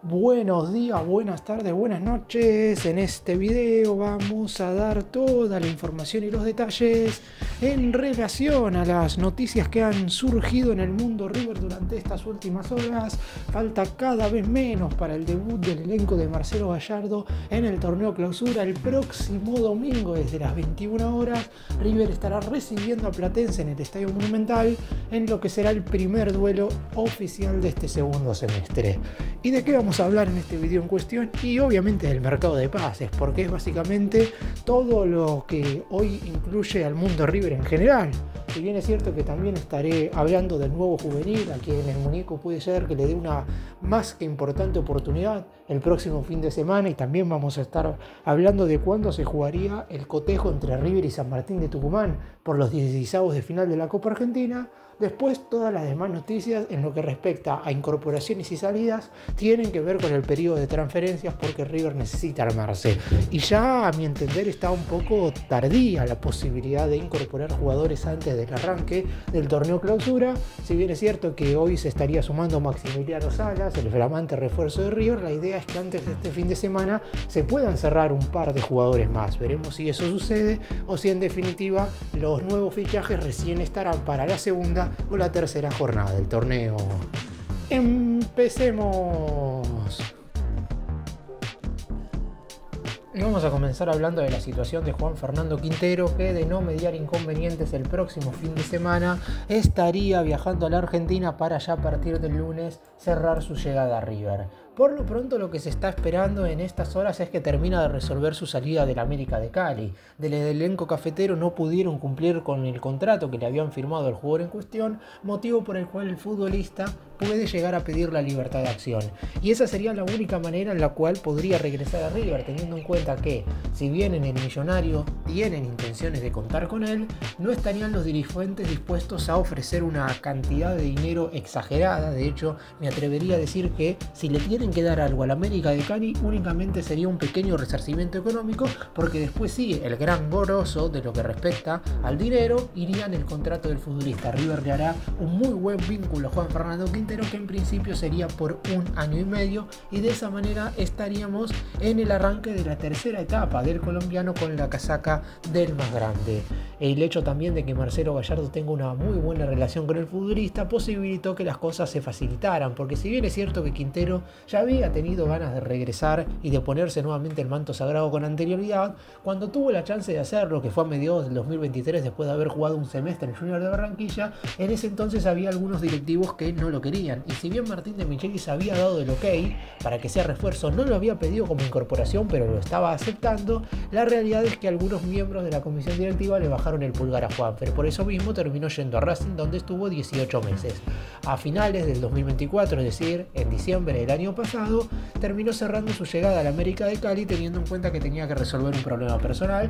Buenos días, buenas tardes, buenas noches. En este video vamos a dar toda la información y los detalles en relación a las noticias que han surgido en el mundo River durante estas últimas horas. Falta cada vez menos para el debut del elenco de Marcelo Gallardo en el torneo Clausura. El próximo domingo desde las 21 horas River estará recibiendo a Platense en el Estadio Monumental en lo que será el primer duelo oficial de este segundo semestre. ¿Y de qué vamos a hablar en este video en cuestión? Y obviamente del mercado de pases, porque es básicamente todo lo que hoy incluye al mundo River en general. Si bien es cierto que también estaré hablando del nuevo juvenil, a quien el muñeco puede ser que le dé una más que importante oportunidad el próximo fin de semana, y también vamos a estar hablando de cuándo se jugaría el cotejo entre River y San Martín de Tucumán por los 16avos de final de la Copa Argentina. Después, todas las demás noticias en lo que respecta a incorporaciones y salidas tienen que ver con el periodo de transferencias, porque River necesita armarse. Y ya, a mi entender, está un poco tardía la posibilidad de incorporar jugadores antes del arranque del torneo Clausura. Si bien es cierto que hoy se estaría sumando Maximiliano Salas, el flamante refuerzo de River, la idea es que antes de este fin de semana se puedan cerrar un par de jugadores más. Veremos si eso sucede o si en definitiva los nuevos fichajes recién estarán para la segunda o la tercera jornada del torneo. Empecemos. Vamos a comenzar hablando de la situación de Juan Fernando Quintero, que de no mediar inconvenientes el próximo fin de semana estaría viajando a la Argentina para ya a partir del lunes cerrar su llegada a River. Por lo pronto, lo que se está esperando en estas horas es que termina de resolver su salida del América de Cali. Del elenco cafetero no pudieron cumplir con el contrato que le habían firmado al jugador en cuestión, motivo por el cual el futbolista puede llegar a pedir la libertad de acción. Y esa sería la única manera en la cual podría regresar a River, teniendo en cuenta que, si bien en el Millonario tienen intenciones de contar con él, no estarían los dirigentes dispuestos a ofrecer una cantidad de dinero exagerada. De hecho, me atrevería a decir que si le tienen que dar algo al América de Cali, únicamente sería un pequeño resarcimiento económico, porque después sí, el gran grosso de lo que respecta al dinero iría en el contrato del futbolista. River le hará un muy buen vínculo a Juan Fernando Quintero, que en principio sería por 1 año y medio, y de esa manera estaríamos en el arranque de la tercera etapa del colombiano con la casaca del más grande. El hecho también de que Marcelo Gallardo tenga una muy buena relación con el futbolista posibilitó que las cosas se facilitaran, porque si bien es cierto que Quintero ya había tenido ganas de regresar y de ponerse nuevamente el manto sagrado con anterioridad, cuando tuvo la chance de hacerlo, que fue a mediados del 2023 después de haber jugado un semestre en el Junior de Barranquilla, en ese entonces había algunos directivos que no lo querían. Y si bien Martín de Michelis había dado el ok para que sea refuerzo, no lo había pedido como incorporación, pero lo estaba aceptando, la realidad es que algunos miembros de la comisión directiva le bajaron el pulgar a Juanfer. Por eso mismo terminó yendo a Racing, donde estuvo 18 meses. A finales del 2024, es decir, en diciembre del año pasado, terminó cerrando su llegada al América de Cali, teniendo en cuenta que tenía que resolver un problema personal.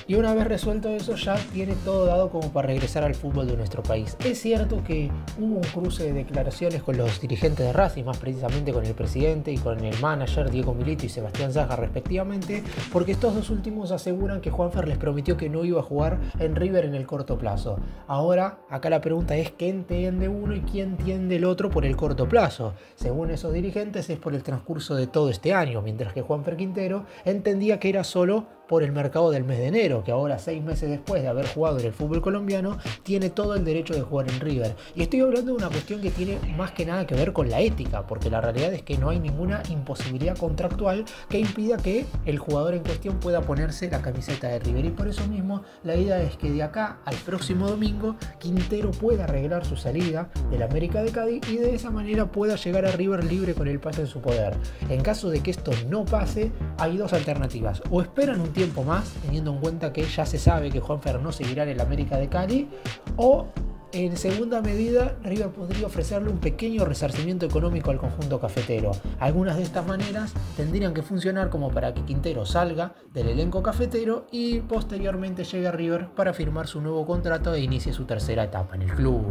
Y una vez resuelto eso, ya tiene todo dado como para regresar al fútbol de nuestro país. Es cierto que hubo un cruce de declaraciones con los dirigentes de Racing, más precisamente con el presidente y con el manager Diego Milito y Sebastián Saja respectivamente, porque estos dos últimos aseguran que Juanfer les prometió que no iba a jugar en River en el corto plazo. Ahora, acá la pregunta es ¿qué entiende uno y quién entiende el otro por el corto plazo? Según esos dirigentes es por el transcurso de todo este año, mientras que Juanfer Quintero entendía que era solo por el mercado del mes de enero, que ahora 6 meses después de haber jugado en el fútbol colombiano tiene todo el derecho de jugar en River. Y estoy hablando de una cuestión que tiene más que nada que ver con la ética, porque la realidad es que no hay ninguna imposibilidad contractual que impida que el jugador en cuestión pueda ponerse la camiseta de River, y por eso mismo la idea es que de acá al próximo domingo Quintero pueda arreglar su salida del América de Cali y de esa manera pueda llegar a River libre con el pase en su poder. En caso de que esto no pase, hay dos alternativas: o esperan un tiempo más, teniendo en cuenta que ya se sabe que Juanfer no seguirá en el América de Cali, o en segunda medida River podría ofrecerle un pequeño resarcimiento económico al conjunto cafetero. Algunas de estas maneras tendrían que funcionar como para que Quintero salga del elenco cafetero y posteriormente llegue a River para firmar su nuevo contrato e inicie su tercera etapa en el club.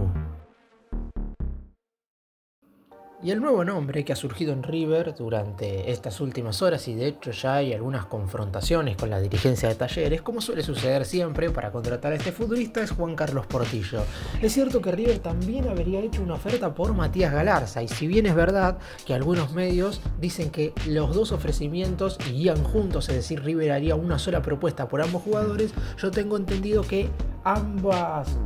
Y el nuevo nombre que ha surgido en River durante estas últimas horas, y de hecho ya hay algunas confrontaciones con la dirigencia de Talleres, como suele suceder siempre para contratar a este futbolista, es Juan Carlos Portillo. Es cierto que River también habría hecho una oferta por Matías Galarza, y si bien es verdad que algunos medios dicen que los dos ofrecimientos irían juntos, es decir, River haría una sola propuesta por ambos jugadores, yo tengo entendido que ambas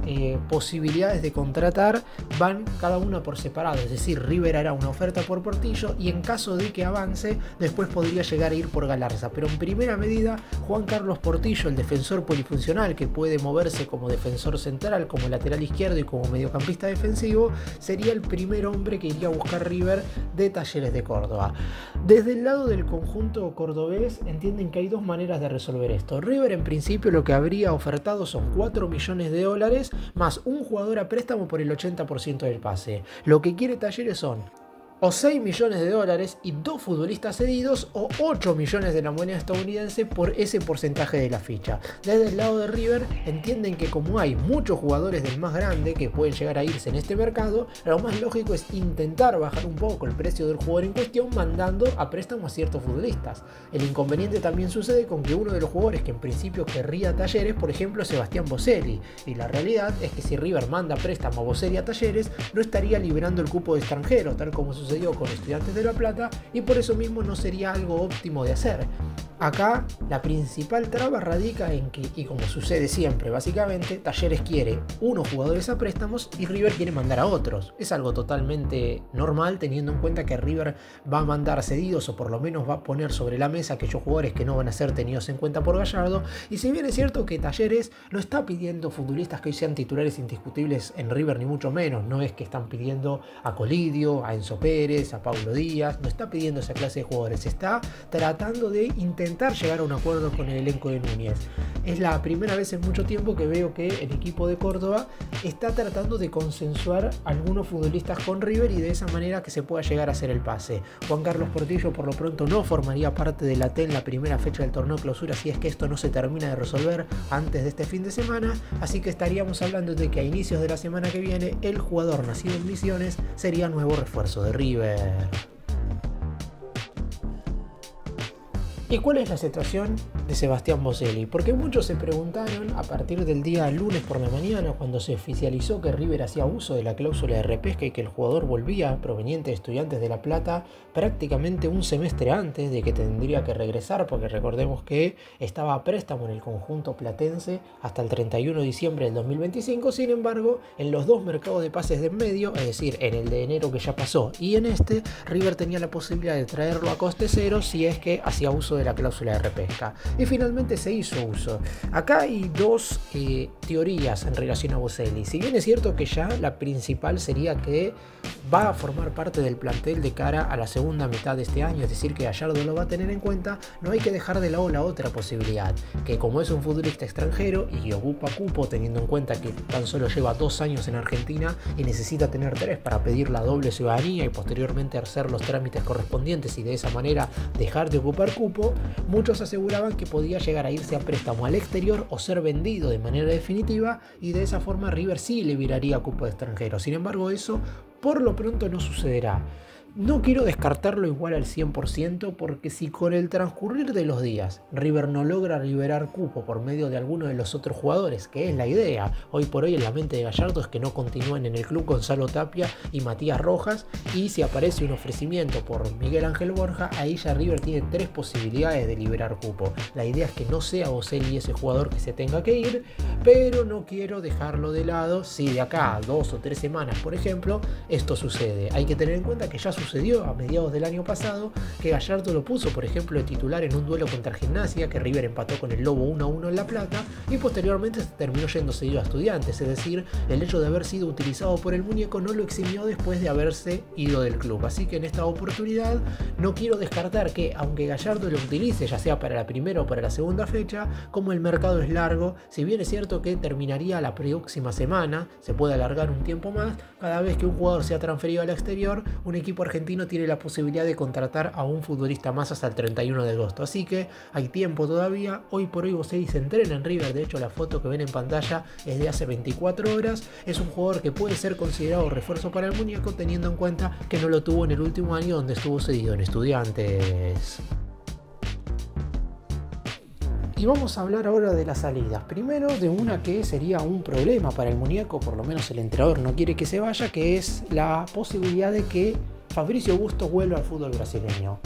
posibilidades de contratar van cada una por separado, es decir, River hará una oferta por Portillo y en caso de que avance después podría llegar a ir por Galarza, pero en primera medida Juan Carlos Portillo, el defensor polifuncional que puede moverse como defensor central, como lateral izquierdo y como mediocampista defensivo, sería el primer hombre que iría a buscar River de Talleres de Córdoba. Desde el lado del conjunto cordobés entienden que hay dos maneras de resolver esto. River en principio lo que habría ofertado son 4 millones de dólares más un jugador a préstamo por el 80% del pase. Lo que quiere Talleres son o 6 millones de dólares y 2 futbolistas cedidos o 8 millones de la moneda estadounidense por ese porcentaje de la ficha. Desde el lado de River entienden que como hay muchos jugadores del más grande que pueden llegar a irse en este mercado, lo más lógico es intentar bajar un poco el precio del jugador en cuestión mandando a préstamo a ciertos futbolistas. El inconveniente también sucede con que uno de los jugadores que en principio querría Talleres, por ejemplo, es Sebastián Boselli, y la realidad es que si River manda préstamo a Boselli a Talleres no estaría liberando el cupo de extranjero, tal como sucedió con Estudiantes de La Plata, y por eso mismo no sería algo óptimo de hacer. Acá la principal traba radica en que, y como sucede siempre básicamente, Talleres quiere unos jugadores a préstamos y River quiere mandar a otros. Es algo totalmente normal teniendo en cuenta que River va a mandar cedidos o por lo menos va a poner sobre la mesa aquellos jugadores que no van a ser tenidos en cuenta por Gallardo, y si bien es cierto que Talleres no está pidiendo futbolistas que hoy sean titulares indiscutibles en River ni mucho menos, no es que están pidiendo a Colidio, a Enzo Pérez, a Paulo Díaz, no está pidiendo esa clase de jugadores, está tratando de intentar llegar a un acuerdo con el elenco de Núñez. Es la primera vez en mucho tiempo que veo que el equipo de Córdoba está tratando de consensuar algunos futbolistas con River y de esa manera que se pueda llegar a hacer el pase. Juan Carlos Portillo por lo pronto no formaría parte de la T en la primera fecha del torneo clausura si es que esto no se termina de resolver antes de este fin de semana, así que estaríamos hablando de que a inicios de la semana que viene el jugador nacido en Misiones sería nuevo refuerzo de River. ¿Y cuál es la situación de Sebastián Boselli? Porque muchos se preguntaron a partir del día lunes por la mañana, cuando se oficializó que River hacía uso de la cláusula de repesca y que el jugador volvía proveniente de Estudiantes de La Plata prácticamente un semestre antes de que tendría que regresar, porque recordemos que estaba a préstamo en el conjunto platense hasta el 31 de diciembre del 2025. Sin embargo, en los dos mercados de pases de en medio, es decir, en el de enero que ya pasó y en este, River tenía la posibilidad de traerlo a coste cero si es que hacía uso de la cláusula de repesca, y finalmente se hizo uso. Acá hay dos teorías en relación a Boselli. Si bien es cierto que ya la principal sería que va a formar parte del plantel de cara a la segunda mitad de este año, es decir que Gallardo lo va a tener en cuenta, no hay que dejar de lado la otra posibilidad, que como es un futbolista extranjero y ocupa cupo teniendo en cuenta que tan solo lleva 2 años en Argentina y necesita tener 3 para pedir la doble ciudadanía y posteriormente hacer los trámites correspondientes y de esa manera dejar de ocupar cupo, muchos aseguraban que podía llegar a irse a préstamo al exterior o ser vendido de manera definitiva, y de esa forma River sí le viraría cupo de extranjero. Sin embargo, eso por lo pronto no sucederá. No quiero descartarlo igual al 100% porque si con el transcurrir de los días River no logra liberar cupo por medio de alguno de los otros jugadores, que es la idea, hoy por hoy en la mente de Gallardo es que no continúen en el club Gonzalo Tapia y Matías Rojas, y si aparece un ofrecimiento por Miguel Ángel Borja, ahí ya River tiene 3 posibilidades de liberar cupo. La idea es que no sea Boselli ese jugador que se tenga que ir, pero no quiero dejarlo de lado si de acá a 2 o 3 semanas, por ejemplo, esto sucede. Hay que tener en cuenta que ya sucedió a mediados del año pasado que Gallardo lo puso, por ejemplo, de titular en un duelo contra Gimnasia, que River empató con el Lobo 1-1 en La Plata, y posteriormente se terminó yendo seguido a Estudiantes, es decir, el hecho de haber sido utilizado por el muñeco no lo eximió después de haberse ido del club. Así que en esta oportunidad no quiero descartar que, aunque Gallardo lo utilice ya sea para la primera o para la segunda fecha, como el mercado es largo, si bien es cierto que terminaría la próxima semana, se puede alargar un tiempo más, cada vez que un jugador sea transferido al exterior, un equipo argentino tiene la posibilidad de contratar a un futbolista más hasta el 31 de agosto. Así que hay tiempo todavía. Hoy por hoy Boselli se entrena en River. De hecho, la foto que ven en pantalla es de hace 24 horas. Es un jugador que puede ser considerado refuerzo para el muñeco, teniendo en cuenta que no lo tuvo en el último año donde estuvo cedido en Estudiantes. Y vamos a hablar ahora de las salidas. Primero de una que sería un problema para el muñeco, por lo menos el entrenador no quiere que se vaya, que es la posibilidad de que Fabrício Bustos vuelva al fútbol brasileño.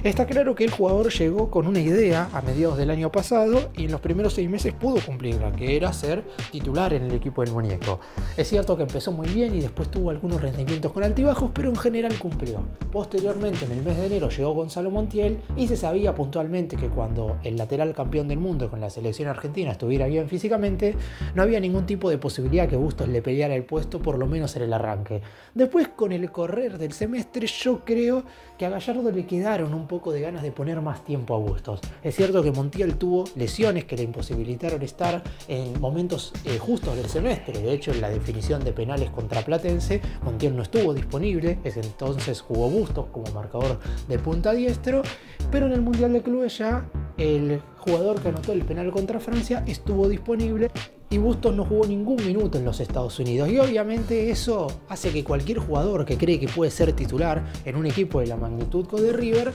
Está claro que el jugador llegó con una idea a mediados del año pasado y en los primeros 6 meses pudo cumplirla, que era ser titular en el equipo del muñeco. Es cierto que empezó muy bien y después tuvo algunos rendimientos con altibajos, pero en general cumplió. Posteriormente, en el mes de enero, llegó Gonzalo Montiel y se sabía puntualmente que cuando el lateral campeón del mundo con la selección argentina estuviera bien físicamente, no había ningún tipo de posibilidad que Bustos le peleara el puesto, por lo menos en el arranque. Después, con el correr del semestre, yo creo que a Gallardo le quedaron un poco de ganas de poner más tiempo a Bustos. Es cierto que Montiel tuvo lesiones que le imposibilitaron estar en momentos justos del semestre. De hecho, en la definición de penales contra Platense, Montiel no estuvo disponible, entonces jugó Bustos como marcador de punta diestro, pero en el Mundial de Clubes ya el jugador que anotó el penal contra Francia estuvo disponible y Bustos no jugó ningún minuto en los Estados Unidos. Y obviamente eso hace que cualquier jugador que cree que puede ser titular en un equipo de la magnitud de River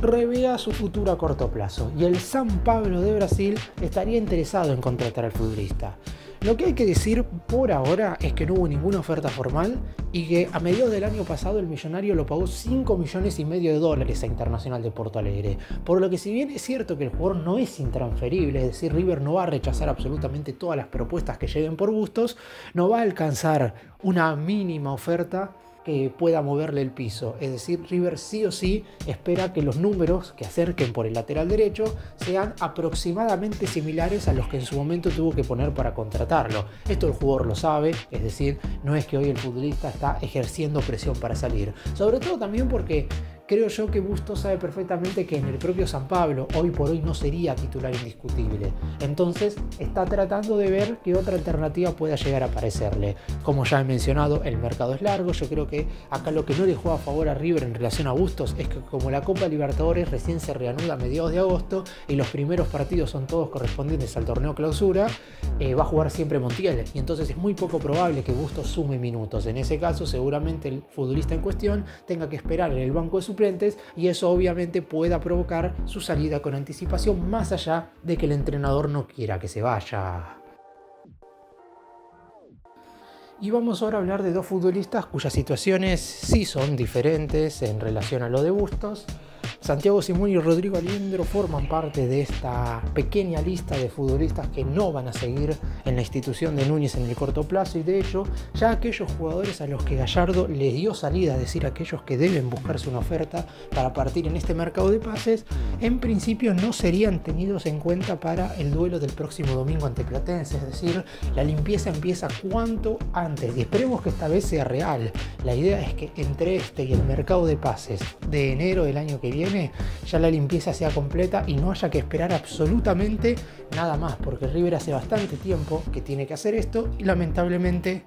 revea su futuro a corto plazo. Y el São Paulo de Brasil estaría interesado en contratar al futbolista. Lo que hay que decir por ahora es que no hubo ninguna oferta formal y que a mediados del año pasado el Millonario lo pagó $5,5 millones a Internacional de Porto Alegre. Por lo que, si bien es cierto que el jugador no es intransferible, es decir, River no va a rechazar absolutamente todas las propuestas que lleguen por Bustos, no va a alcanzar una mínima oferta que pueda moverle el piso. Es decir, River sí o sí espera que los números que acerquen por el lateral derecho sean aproximadamente similares a los que en su momento tuvo que poner para contratarlo. Esto el jugador lo sabe, es decir, no es que hoy el futbolista está ejerciendo presión para salir. Sobre todo también porque creo yo que Bustos sabe perfectamente que en el propio São Paulo hoy por hoy no sería titular indiscutible. Entonces está tratando de ver qué otra alternativa pueda llegar a aparecerle. Como ya he mencionado, el mercado es largo. Yo creo que acá lo que no le juega a favor a River en relación a Bustos es que como la Copa Libertadores recién se reanuda a mediados de agosto y los primeros partidos son todos correspondientes al torneo clausura, va a jugar siempre Montiel y entonces es muy poco probable que Bustos sume minutos. En ese caso seguramente el futbolista en cuestión tenga que esperar en el banco de suplentes y eso obviamente pueda provocar su salida con anticipación, más allá de que el entrenador no quiera que se vaya. Y vamos ahora a hablar de dos futbolistas cuyas situaciones sí son diferentes en relación a lo de Bustos. Santiago Simón y Rodrigo Aliendro forman parte de esta pequeña lista de futbolistas que no van a seguir en la institución de Núñez en el corto plazo, y de hecho ya aquellos jugadores a los que Gallardo les dio salida, es decir, aquellos que deben buscarse una oferta para partir en este mercado de pases, en principio no serían tenidos en cuenta para el duelo del próximo domingo ante Platense. Es decir, la limpieza empieza cuanto antes y esperemos que esta vez sea real. La idea es que entre este y el mercado de pases de enero del año que viene ya la limpieza sea completa y no haya que esperar absolutamente nada más, porque River hace bastante tiempo que tiene que hacer esto y lamentablemente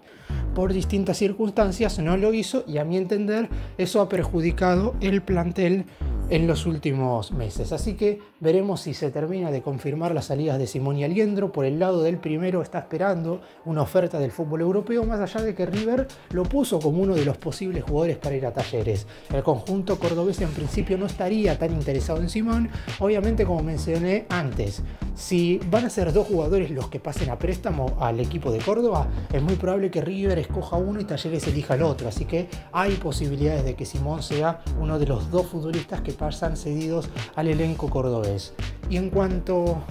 por distintas circunstancias no lo hizo, y a mi entender eso ha perjudicado el plantel en los últimos meses. Así que veremos si se termina de confirmar las salidas de Simón y Aliendro. Por el lado del primero está esperando una oferta del fútbol europeo, más allá de que River lo puso como uno de los posibles jugadores para ir a Talleres. El conjunto cordobés en principio no estaría tan interesado en Simón. Obviamente, como mencioné antes, si van a ser dos jugadores los que pasen a préstamo al equipo de Córdoba, es muy probable que River escoja uno y Talleres elija el otro. Así que hay posibilidades de que Simón sea uno de los dos futbolistas que pasan cedidos al elenco cordobés. Y en cuanto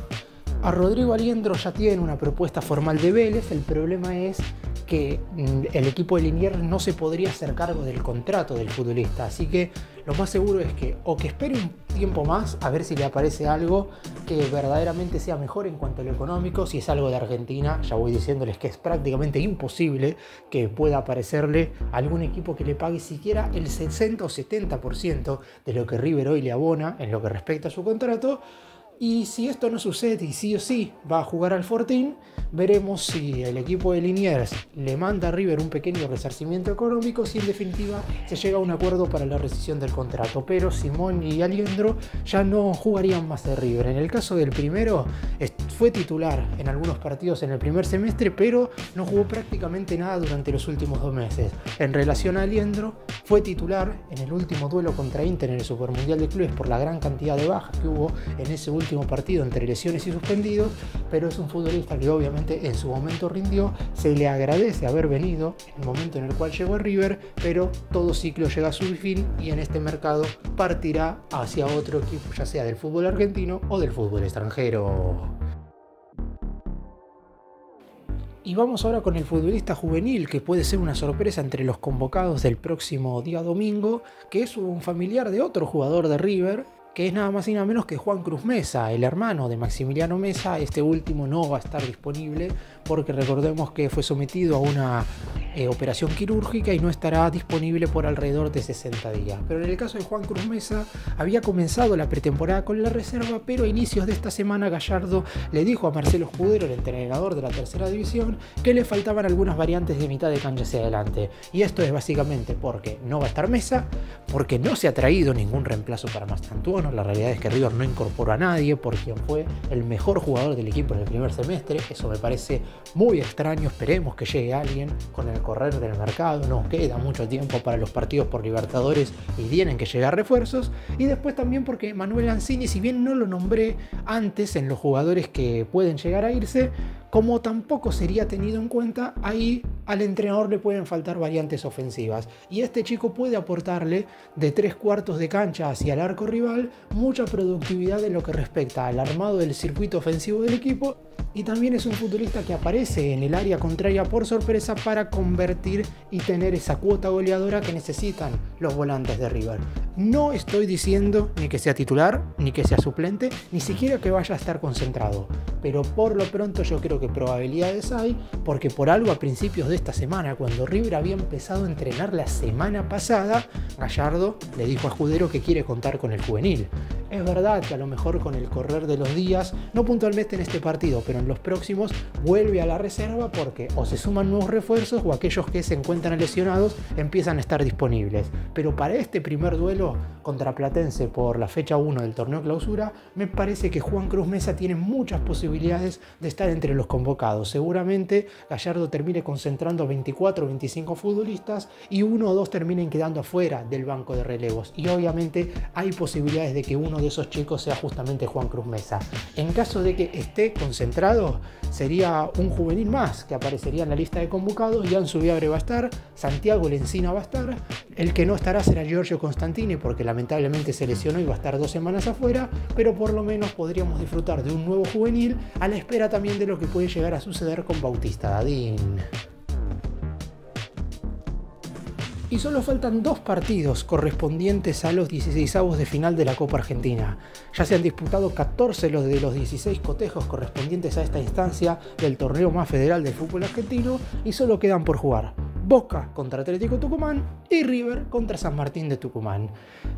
a Rodrigo Aliendro, ya tiene una propuesta formal de Vélez. El problema es que el equipo de Liniers no se podría hacer cargo del contrato del futbolista, así que lo más seguro es que o que espere un tiempo más a ver si le aparece algo que verdaderamente sea mejor en cuanto a lo económico. Si es algo de Argentina, ya voy diciéndoles que es prácticamente imposible que pueda aparecerle algún equipo que le pague siquiera el 60 o 70% de lo que River hoy le abona en lo que respecta a su contrato. Y si esto no sucede y sí o sí va a jugar al Fortín, veremos si el equipo de Liniers le manda a River un pequeño resarcimiento económico, si en definitiva se llega a un acuerdo para la rescisión del contrato. Pero Simón y Aliendro ya no jugarían más de River. En el caso del primero, fue titular en algunos partidos en el primer semestre, pero no jugó prácticamente nada durante los últimos 2 meses. En relación a Aliendro, fue titular en el último duelo contra Inter en el Supermundial de Clubes por la gran cantidad de bajas que hubo en ese último partido entre lesiones y suspendidos, pero es un futbolista que obviamente en su momento rindió. Se le agradece haber venido en el momento en el cual llegó a River, pero todo ciclo llega a su fin y en este mercado partirá hacia otro equipo, ya sea del fútbol argentino o del fútbol extranjero. Y vamos ahora con el futbolista juvenil, que puede ser una sorpresa entre los convocados del próximo día domingo, que es un familiar de otro jugador de River, que es nada más y nada menos que Juan Cruz Mesa, el hermano de Maximiliano Mesa. Este último no va a estar disponible porque recordemos que fue sometido a una operación quirúrgica y no estará disponible por alrededor de 60 días. Pero en el caso de Juan Cruz Mesa, había comenzado la pretemporada con la reserva, pero a inicios de esta semana Gallardo le dijo a Marcelo Escudero, el entrenador de la tercera división, que le faltaban algunas variantes de mitad de cancha hacia adelante. Y esto es básicamente porque no va a estar Mesa, porque no se ha traído ningún reemplazo para Mastantuono. La realidad es que River no incorporó a nadie por quien fue el mejor jugador del equipo en el primer semestre. Eso me parece muy extraño. Esperemos que llegue alguien con el correr del mercado. No queda mucho tiempo para los partidos por Libertadores y tienen que llegar refuerzos. Y después también porque Manuel Lanzini, si bien no lo nombré antes en los jugadores que pueden llegar a irse, como tampoco sería tenido en cuenta, ahí al entrenador le pueden faltar variantes ofensivas. Y este chico puede aportarle de 3/4 de cancha hacia el arco rival mucha productividad en lo que respecta al armado del circuito ofensivo del equipo. Y también es un futbolista que aparece en el área contraria por sorpresa para convertir y tener esa cuota goleadora que necesitan los volantes de River. No estoy diciendo ni que sea titular, ni que sea suplente, ni siquiera que vaya a estar concentrado. Pero por lo pronto yo creo que probabilidades hay, porque por algo a principios de esta semana, cuando River había empezado a entrenar la semana pasada, Gallardo le dijo a Escudero que quiere contar con el juvenil. Es verdad que a lo mejor con el correr de los días, no puntualmente en este partido, pero en los próximos, vuelve a la reserva porque o se suman nuevos refuerzos o aquellos que se encuentran lesionados empiezan a estar disponibles. Pero para este primer duelo contra Platense por la fecha 1 del torneo clausura, me parece que Juan Cruz Mesa tiene muchas posibilidades de estar entre los convocados. Seguramente Gallardo termine concentrando 24 o 25 futbolistas y 1 o 2 terminen quedando afuera del banco de relevos. Y obviamente hay posibilidades de que uno de esos chicos sea justamente Juan Cruz Mesa. En caso de que esté concentrado, sería un juvenil más que aparecería en la lista de convocados. Jan Subiabre va a estar, Santiago Lencina va a estar, el que no estará será Giorgio Constantini porque lamentablemente se lesionó y va a estar 2 semanas afuera, pero por lo menos podríamos disfrutar de un nuevo juvenil a la espera también de lo que puede llegar a suceder con Bautista Dadín. Y solo faltan 2 partidos correspondientes a los 16avos de final de la Copa Argentina. Ya se han disputado 14 de los 16 cotejos correspondientes a esta instancia del torneo más federal del fútbol argentino y solo quedan por jugar Boca contra Atlético Tucumán y River contra San Martín de Tucumán.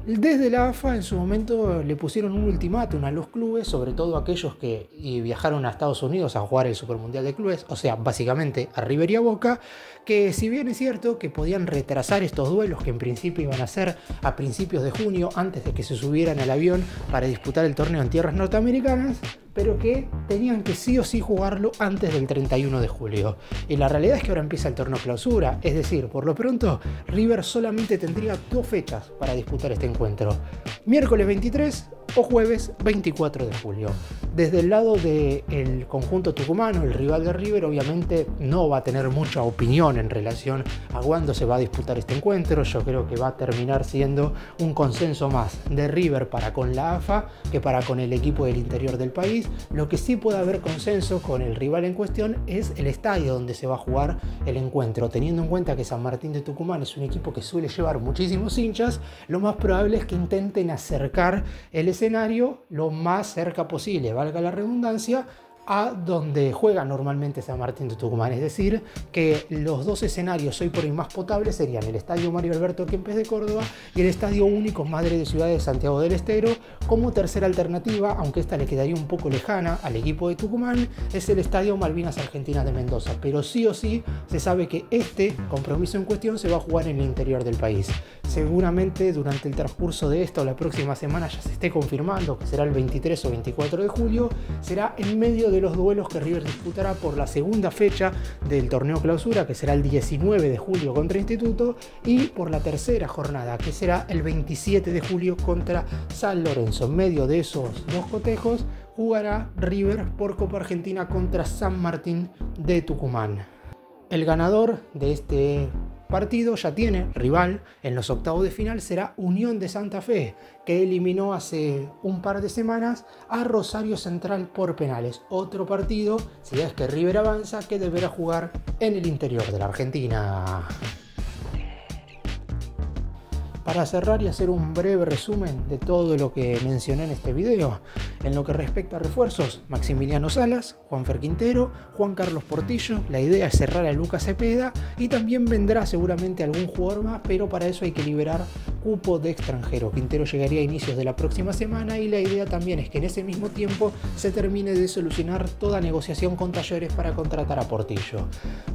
Desde la AFA en su momento le pusieron un ultimátum a los clubes, sobre todo aquellos que viajaron a Estados Unidos a jugar el Supermundial de Clubes, o sea, básicamente a River y a Boca, que si bien es cierto que podían retrasar estos duelos que en principio iban a ser a principios de junio, antes de que se subieran al avión para disputar el torneo en tierras norteamericanas, pero que tenían que sí o sí jugarlo antes del 31 de julio. Y la realidad es que ahora empieza el torneo clausura, es decir, por lo pronto, River solamente tendría 2 fechas para disputar este encuentro: miércoles 23 o jueves 24 de julio. Desde el lado del conjunto tucumano, el rival de River obviamente no va a tener mucha opinión en relación a cuándo se va a disputar este encuentro. Yo creo que va a terminar siendo un consenso más de River para con la AFA que para con el equipo del interior del país. Lo que sí puede haber consenso con el rival en cuestión es el estadio donde se va a jugar el encuentro. Teniendo en cuenta que San Martín de Tucumán es un equipo que suele llevar muchísimos hinchas, lo más probable es que intenten acercar el escenario lo más cerca posible, valga la redundancia, a donde juega normalmente San Martín de Tucumán. Es decir, que los dos escenarios hoy por hoy más potables serían el Estadio Mario Alberto Kempes de Córdoba y el Estadio Único Madre de Ciudad de Santiago del Estero. Como tercera alternativa, aunque esta le quedaría un poco lejana al equipo de Tucumán, es el Estadio Malvinas Argentinas de Mendoza. Pero sí o sí se sabe que este compromiso en cuestión se va a jugar en el interior del país. Seguramente durante el transcurso de esta o la próxima semana ya se esté confirmando que será el 23 o 24 de julio. Será en medio de los duelos que River disputará por la segunda fecha del torneo clausura, que será el 19 de julio contra Instituto, y por la tercera jornada, que será el 27 de julio contra San Lorenzo. En medio de esos dos cotejos jugará River por Copa Argentina contra San Martín de Tucumán. El ganador de este partido ya tiene rival en los octavos de final, será Unión de Santa Fe, que eliminó hace un par de semanas a Rosario Central por penales. Otro partido, si es que River avanza, que deberá jugar en el interior de la Argentina. Para cerrar y hacer un breve resumen de todo lo que mencioné en este video, en lo que respecta a refuerzos, Maximiliano Salas, Juanfer Quintero, Juan Carlos Portillo. La idea es cerrar a Lucas Cepeda y también vendrá seguramente algún jugador más, pero para eso hay que liberar cupo de extranjero. Quintero llegaría a inicios de la próxima semana y la idea también es que en ese mismo tiempo se termine de solucionar toda negociación con Talleres para contratar a Portillo.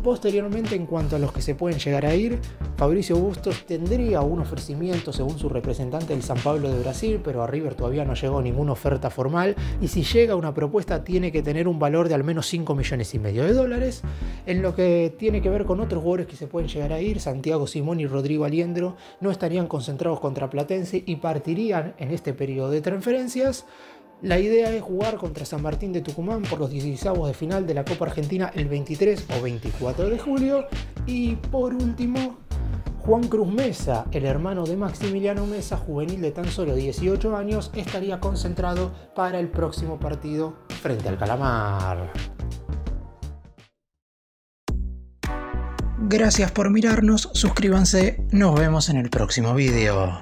Posteriormente, en cuanto a los que se pueden llegar a ir, Fabricio Bustos tendría un ofrecimiento según su representante del San Pablo de Brasil, pero a River todavía no llegó ninguna oferta formal y si llega una propuesta tiene que tener un valor de al menos 5,5 millones de dólares. En lo que tiene que ver con otros jugadores que se pueden llegar a ir, Santiago Simón y Rodrigo Aliendro no estarían concentrados contra Platense y partirían en este periodo de transferencias. La idea es jugar contra San Martín de Tucumán por los 16avos de final de la Copa Argentina el 23 o 24 de julio. Y por último, Juan Cruz Mesa, el hermano de Maximiliano Mesa, juvenil de tan solo 18 años, estaría concentrado para el próximo partido frente al Calamar. Gracias por mirarnos, suscríbanse, nos vemos en el próximo video.